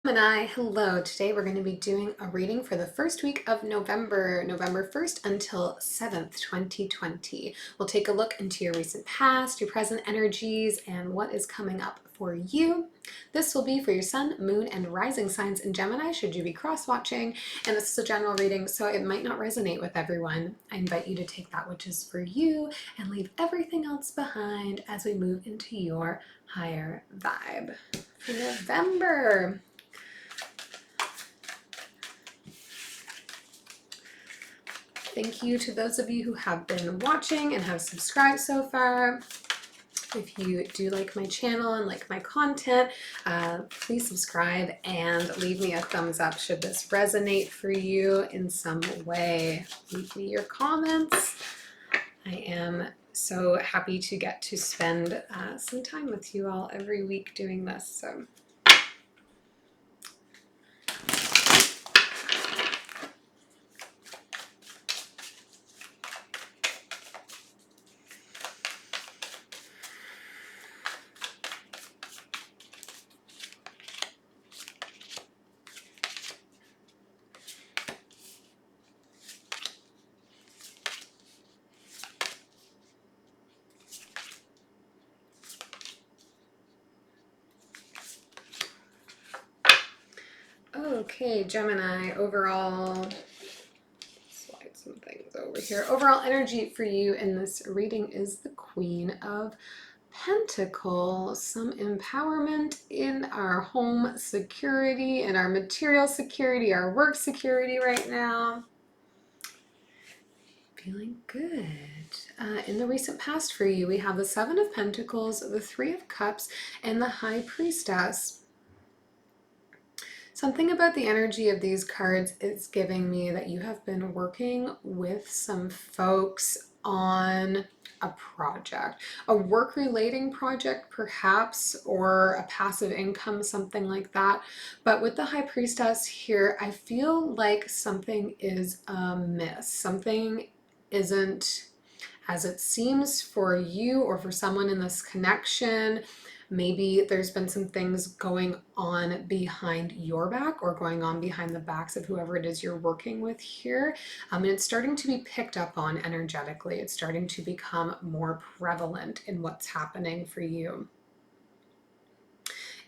Gemini, hello. Today we're going to be doing a reading for the first week of November, November 1st until 7th, 2020. We'll take a look into your recent past, your present energies, and what is coming up for you. This will be for your sun, moon, and rising signs in Gemini, should you be cross-watching. And this is a general reading, so it might not resonate with everyone. I invite you to take that which is for you and leave everything else behind as we move into your higher vibe. For November, thank you to those of you who have been watching and have subscribed so far. If you do like my channel and like my content, please subscribe and leave me a thumbs up should this resonate for you in some way. Leave me your comments. I am so happy to get to spend some time with you all every week doing this. So okay, Gemini, overall, slide some things over here. Overall energy for you in this reading is the Queen of Pentacles. Some empowerment in our home security, in our material security, our work security right now. Feeling good. In the recent past for you, we have the Seven of Pentacles, the Three of Cups, and the High Priestess. Something about the energy of these cards is giving me that you have been working with some folks on a project, a work relating project perhaps, or a passive income, something like that. But with the High Priestess here, I feel like something is amiss. Something isn't as it seems for you or for someone in this connection. Maybe there's been some things going on behind your back or going on behind the backs of whoever it is you're working with here. And it's starting to be picked up on energetically. It's starting to become more prevalent in what's happening for you.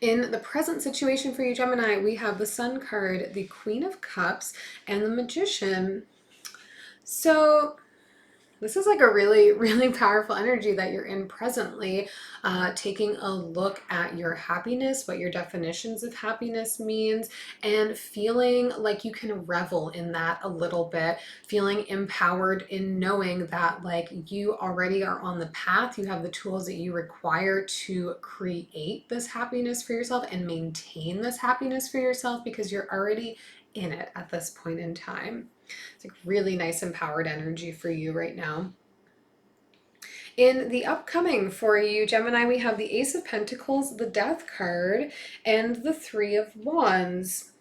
In the present situation for you, Gemini, we have the Sun card, the Queen of Cups, and the Magician. So this is like a really, really powerful energy that you're in presently, taking a look at your happiness, what your definitions of happiness means, and feeling like you can revel in that a little bit, feeling empowered in knowing that like you already are on the path, you have the tools that you require to create this happiness for yourself and maintain this happiness for yourself because you're already in it at this point in time. It's like really nice empowered energy for you right now. In the upcoming for you, Gemini, we have the Ace of Pentacles, the Death card, and the Three of Wands.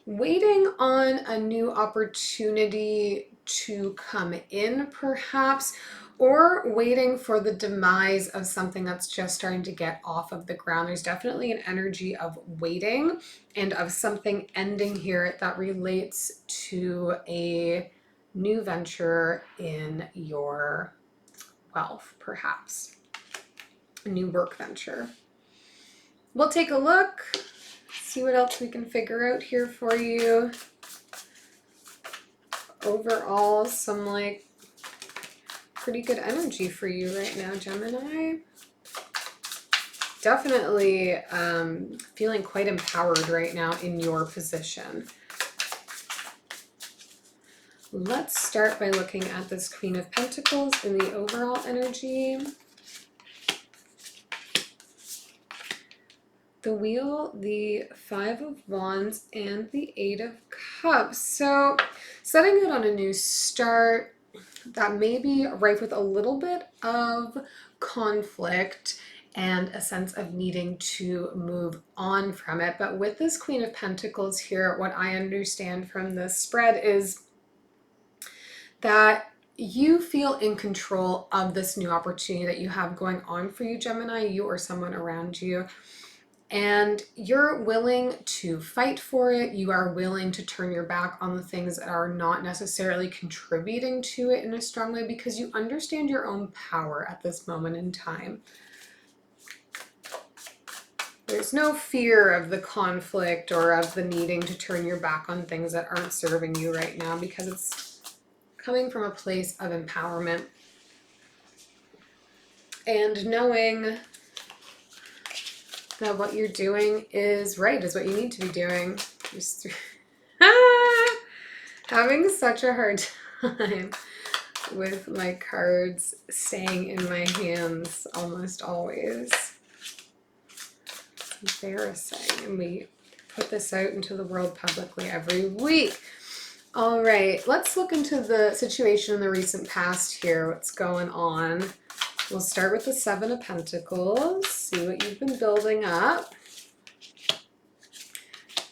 Waiting on a new opportunity to come in, perhaps, or waiting for the demise of something that's just starting to get off of the ground. There's definitely an energy of waiting and of something ending here that relates to a new venture in your wealth, perhaps a new work venture. We'll take a look, see what else we can figure out here for you. Overall, some like pretty good energy for you right now, Gemini. Definitely feeling quite empowered right now in your position. Let's start by looking at this Queen of Pentacles in the overall energy. The Wheel, the Five of Wands, and the Eight of Cups. So setting out on a new start that may be rife with a little bit of conflict and a sense of needing to move on from it. But with this Queen of Pentacles here, what I understand from this spread is that you feel in control of this new opportunity that you have going on for you, Gemini, you or someone around you. and you're willing to fight for it. You are willing to turn your back on the things that are not necessarily contributing to it in a strong way because you understand your own power at this moment in time. There's no fear of the conflict or of the needing to turn your back on things that aren't serving you right now because it's coming from a place of empowerment and knowing that what you're doing is right, is what you need to be doing. Just having such a hard time with my cards staying in my hands almost always. It's embarrassing, and we put this out into the world publicly every week. All right, let's look into the situation in the recent past here, what's going on. We'll start with the Seven of Pentacles, see what you've been building up.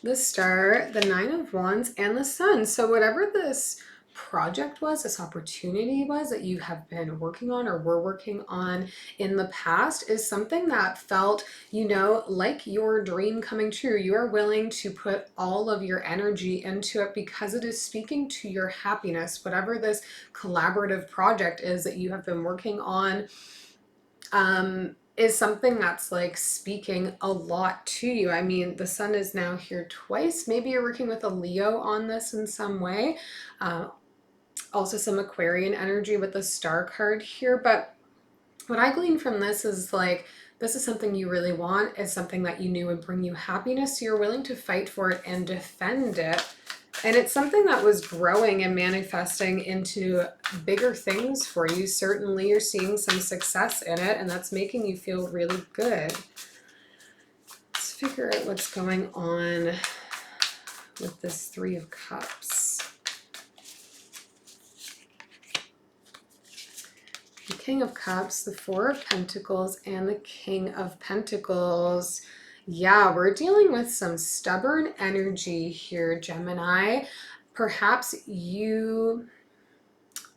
The Star, the Nine of Wands, and the Sun. So whatever this project was, this opportunity was that you have been working on or were working on in the past is something that felt, you know, like your dream coming true. You are willing to put all of your energy into it because it is speaking to your happiness. Whatever this collaborative project is that you have been working on, is something that's like speaking a lot to you. I mean, the Sun is now here twice. Maybe you're working with a Leo on this in some way. Also some Aquarian energy with the Star card here. But what I glean from this is like, this is something you really want. It's something that you knew would bring you happiness. So you're willing to fight for it and defend it. And it's something that was growing and manifesting into bigger things for you. Certainly you're seeing some success in it, and that's making you feel really good. Let's figure out what's going on with this Three of Cups. The King of Cups, the Four of Pentacles, and the King of Pentacles. Yeah, we're dealing with some stubborn energy here, Gemini. Perhaps you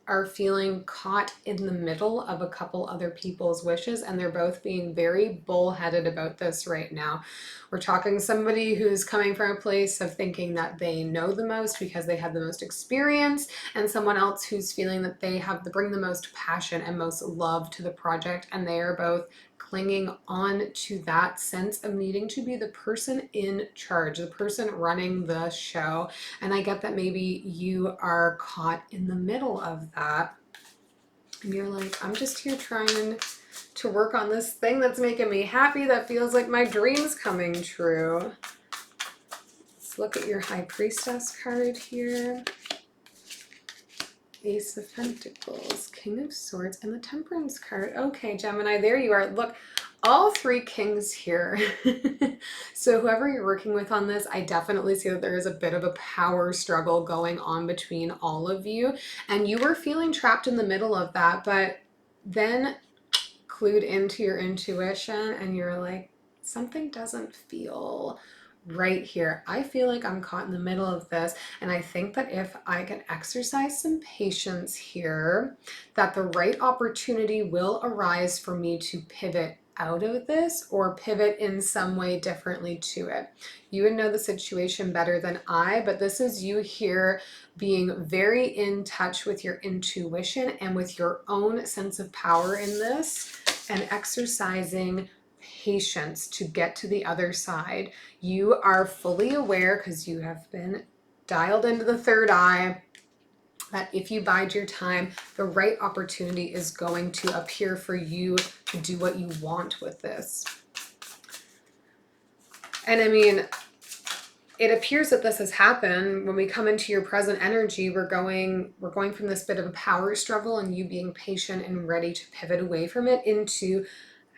are feeling caught in the middle of a couple other people's wishes, and they're both being very bullheaded about this right now. We're talking somebody who's coming from a place of thinking that they know the most because they have the most experience, and someone else who's feeling that they bring the most passion and most love to the project, and they are both clinging on to that sense of needing to be the person in charge, the person running the show. And I get that maybe you are caught in the middle of that. And you're like, I'm just here trying to work on this thing that's making me happy, that feels like my dream's coming true. Let's look at your High Priestess card here. Ace of Pentacles, King of Swords, and the Temperance card. Okay, Gemini, there you are. Look, all three kings here. So whoever you're working with on this, I definitely see that there is a bit of a power struggle going on between all of you. And you were feeling trapped in the middle of that, but then clued into your intuition and you're like, something doesn't feel right here. I feel like I'm caught in the middle of this, and I think that if I can exercise some patience here, that the right opportunity will arise for me to pivot out of this or pivot in some way differently to it. You would know the situation better than I, but this is you here being very in touch with your intuition and with your own sense of power in this, and exercising patience to get to the other side. You are fully aware, because you have been dialed into the third eye, that if you bide your time, the right opportunity is going to appear for you to do what you want with this. And I mean, it appears that this has happened. When we come into your present energy, we're going from this bit of a power struggle and you being patient and ready to pivot away from it into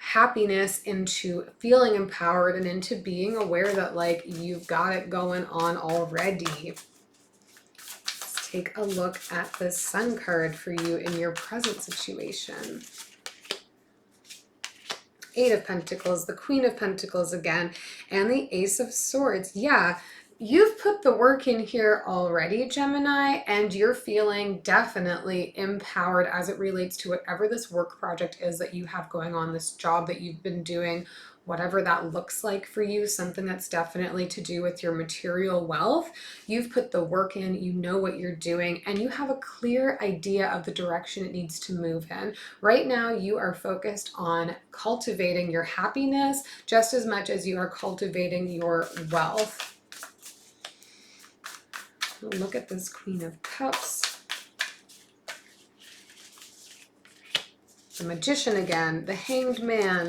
happiness, into feeling empowered, and into being aware that like you've got it going on already. Let's take a look at the Sun card for you in your present situation. Eight of Pentacles, the Queen of Pentacles again, and the Ace of Swords. Yeah, you've put the work in here already, Gemini, and you're feeling definitely empowered as it relates to whatever this work project is that you have going on, this job that you've been doing, whatever that looks like for you, something that's definitely to do with your material wealth. You've put the work in, you know what you're doing, and you have a clear idea of the direction it needs to move in. Right now, you are focused on cultivating your happiness just as much as you are cultivating your wealth. Look at this Queen of Cups. The Magician again, the Hanged Man,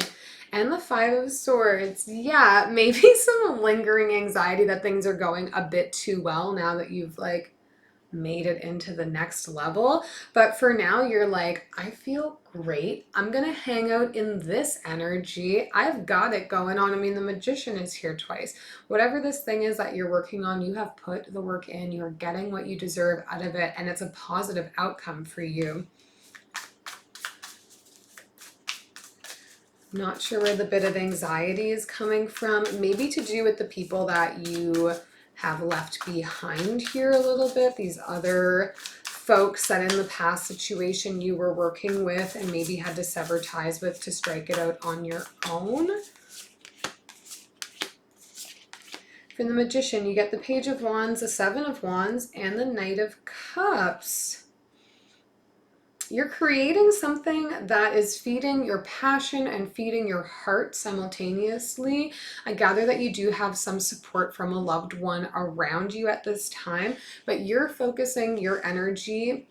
and the Five of Swords. Yeah, maybe some lingering anxiety that things are going a bit too well now that you've like made it into the next level. But for now, you're like, I feel great. I'm gonna hang out in this energy. I've got it going on. I mean, the Magician is here twice. Whatever this thing is that you're working on, you have put the work in, you're getting what you deserve out of it, and it's a positive outcome for you. Not sure where the bit of anxiety is coming from. Maybe to do with the people that you have left behind here a little bit. These other folks that in the past situation you were working with and maybe had to sever ties with to strike it out on your own. For the Magician, you get the Page of Wands, the Seven of Wands, and the Knight of Cups. You're creating something that is feeding your passion and feeding your heart simultaneously. I gather that you do have some support from a loved one around you at this time, but you're focusing your energy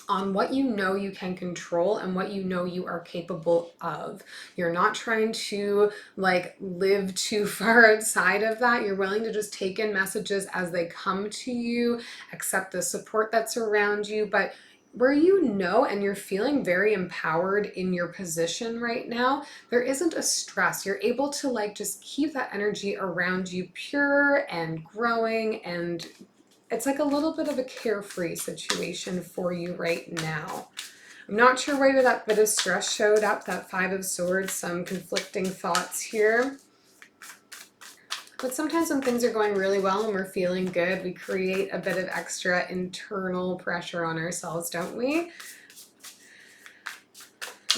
on what you know you can control and what you know you are capable of. You're not trying to like live too far outside of that. You're willing to just take in messages as they come to you, accept the support that's around you, but where you know and you're feeling very empowered in your position right now, there isn't a stress. You're able to like just keep that energy around you pure and growing, and it's like a little bit of a carefree situation for you right now. I'm not sure where that bit of stress showed up, that Five of Swords, some conflicting thoughts here. But sometimes when things are going really well and we're feeling good, we create a bit of extra internal pressure on ourselves, don't we?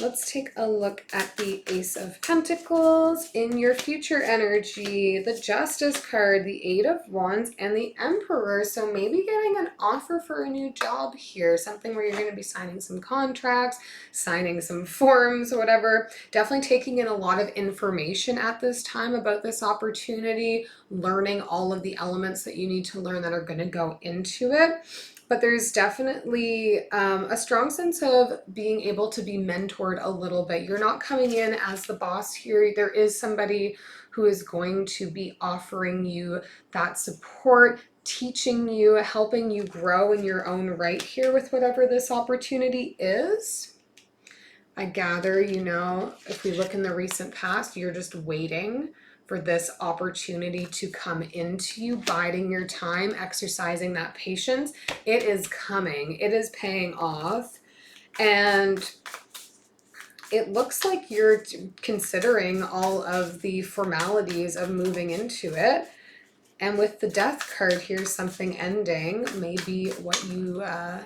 Let's take a look at the Ace of Pentacles in your future energy, the Justice card, the Eight of Wands, and the Emperor. So maybe getting an offer for a new job here, something where you're going to be signing some contracts, signing some forms, whatever. Definitely taking in a lot of information at this time about this opportunity, learning all of the elements that you need to learn that are going to go into it. But there's definitely a strong sense of being able to be mentored a little bit. You're not coming in as the boss here. There is somebody who is going to be offering you that support, teaching you, helping you grow in your own right here with whatever this opportunity is. I gather, you know, if we look in the recent past, you're just waiting for this opportunity to come into you, biding your time, exercising that patience. It is coming. It is paying off. And it looks like you're considering all of the formalities of moving into it. And with the Death card here, something ending, maybe what you,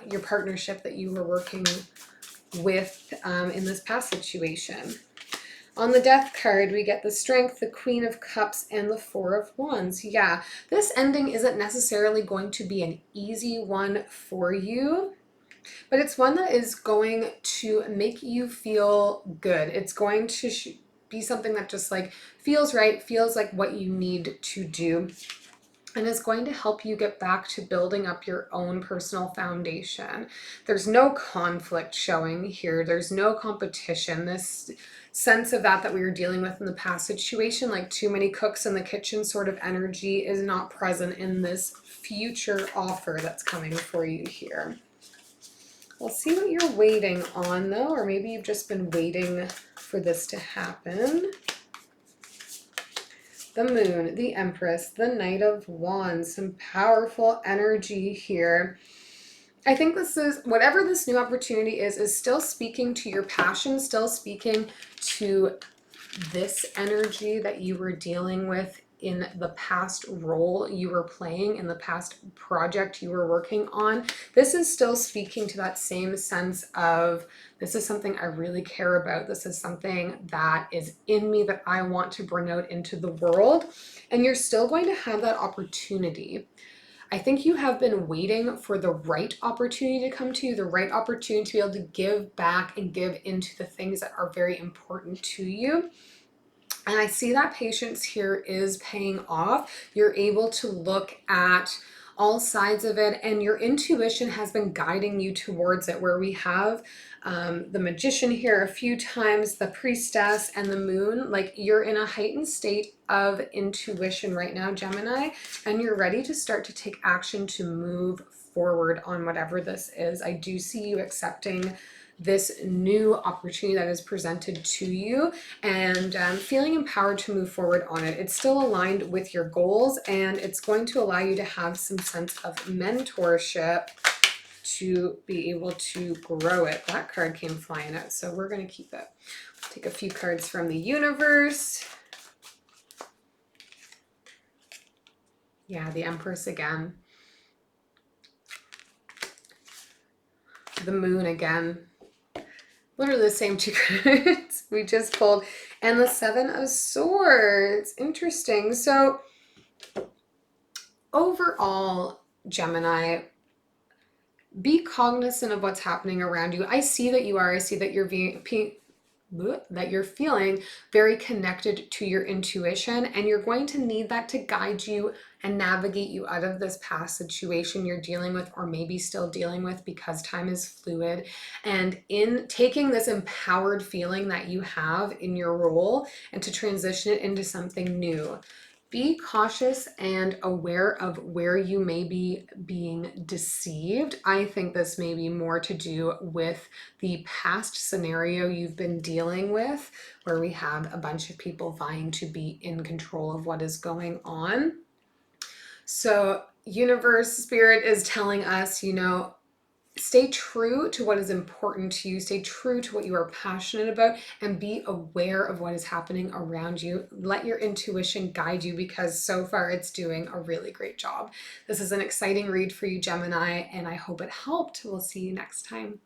your partnership that you were working with in this past situation. On the Death card, we get the Strength, the Queen of Cups, and the Four of Wands. Yeah, this ending isn't necessarily going to be an easy one for you, but it's one that is going to make you feel good. It's going to be something that just like feels right, feels like what you need to do, and is going to help you get back to building up your own personal foundation. There's no conflict showing here. There's no competition. This sense of that we were dealing with in the past situation, like too many cooks in the kitchen sort of energy, is not present in this future offer that's coming for you here. We'll see what you're waiting on though, or maybe you've just been waiting for this to happen. The Moon, the Empress, the Knight of Wands, some powerful energy here. I think this is, whatever this new opportunity is still speaking to your passion, still speaking to this energy that you were dealing with in the past role you were playing, in the past project you were working on. This is still speaking to that same sense of, this is something I really care about. This is something that is in me that I want to bring out into the world. And you're still going to have that opportunity. I think you have been waiting for the right opportunity to come to you, the right opportunity to be able to give back and give into the things that are very important to you. And I see that patience here is paying off. You're able to look at all sides of it, and your intuition has been guiding you towards it, where we have the magician here a few times, the priestess, and the moon. Like, you're in a heightened state of intuition right now, Gemini, and you're ready to start to take action to move forward on whatever this is. I do see you accepting this new opportunity that is presented to you, and feeling empowered to move forward on it. It's still aligned with your goals, and it's going to allow you to have some sense of mentorship to be able to grow it. That card came flying out, so we're going to keep it. Take a few cards from the universe. Yeah, the Empress again. The Moon again. Literally the same two cards we just pulled. And the Seven of Swords. Interesting. So overall, Gemini, be cognizant of what's happening around you. I see that you are. I see that you're feeling very connected to your intuition, and you're going to need that to guide you and navigate you out of this past situation you're dealing with, or maybe still dealing with, because time is fluid. And in taking this empowered feeling that you have in your role and to transition it into something new, be cautious and aware of where you may be being deceived. I think this may be more to do with the past scenario you've been dealing with, where we have a bunch of people vying to be in control of what is going on. So universe, spirit is telling us, stay true to what is important to you. Stay true to what you are passionate about, and be aware of what is happening around you. Let your intuition guide you, because so far it's doing a really great job. This is an exciting read for you, Gemini, and I hope it helped. We'll see you next time.